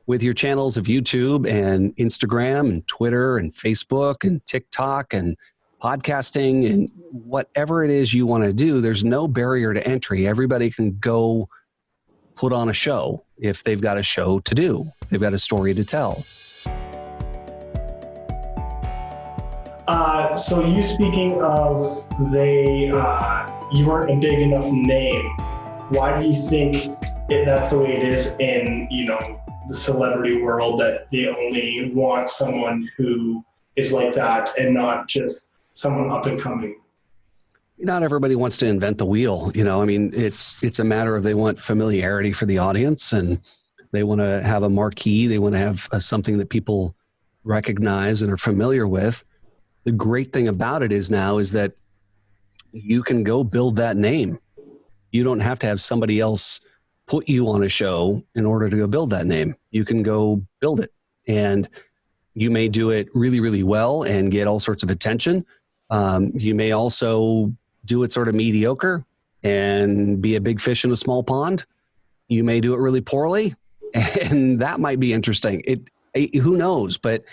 with your channels of YouTube and Instagram and Twitter and Facebook and TikTok and podcasting and whatever it is you want to do, there's no barrier to entry. Everybody can go put on a show if they've got a show to do. They've got a story to tell. So you speaking of you weren't a big enough name. Why do you think that's the way it is in, the celebrity world, that they only want someone who is like that and not just someone up and coming? Not everybody wants to invent the wheel. It's a matter of they want familiarity for the audience, and they want to have a marquee. They want to have something that people recognize and are familiar with. The great thing about it is that you can go build that name. You don't have to have somebody else put you on a show in order to go build that name. You can go build it, and you may do it really, really well and get all sorts of attention. You may also do it sort of mediocre and be a big fish in a small pond. You may do it really poorly, and that might be interesting. Who knows? But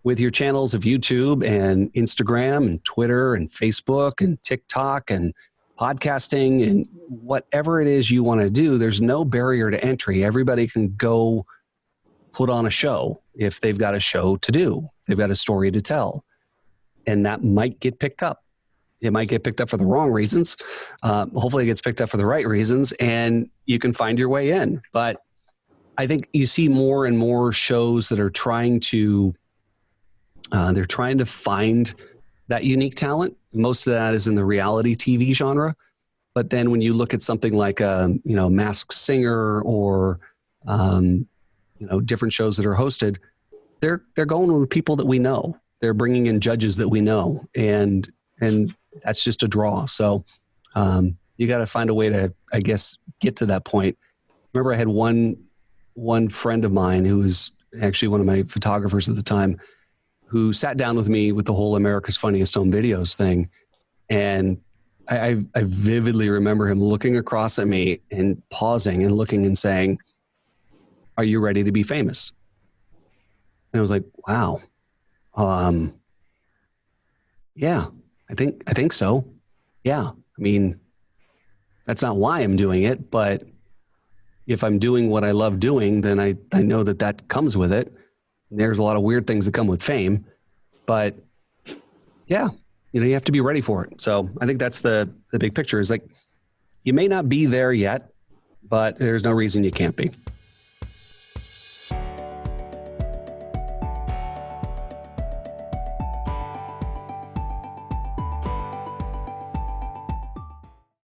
with your channels of YouTube and Instagram and Twitter and Facebook and TikTok and podcasting and whatever it is you want to do, there's no barrier to entry. Everybody can go put on a show if they've got a show to do. They've got a story to tell. And that might get picked up. It might get picked up for the wrong reasons. Hopefully it gets picked up for the right reasons, and you can find your way in. But I think you see more and more shows that are trying to find that unique talent. Most of that is in the reality TV genre. But then when you look at something like Masked Singer or different shows that are hosted, they're going with people that we know. They're bringing in judges that we know, and that's just a draw. So you got to find a way to, I guess, get to that point. Remember, I had one friend of mine who was actually one of my photographers at the time, who sat down with me with the whole America's Funniest Home Videos thing. And I vividly remember him looking across at me and pausing and looking and saying, "Are you ready to be famous?" And I was like, wow. Yeah, I think so. Yeah. That's not why I'm doing it, but if I'm doing what I love doing, then I know that comes with it. There's a lot of weird things that come with fame, but yeah, you have to be ready for it. So I think that's the big picture, is like, you may not be there yet, but there's no reason you can't be.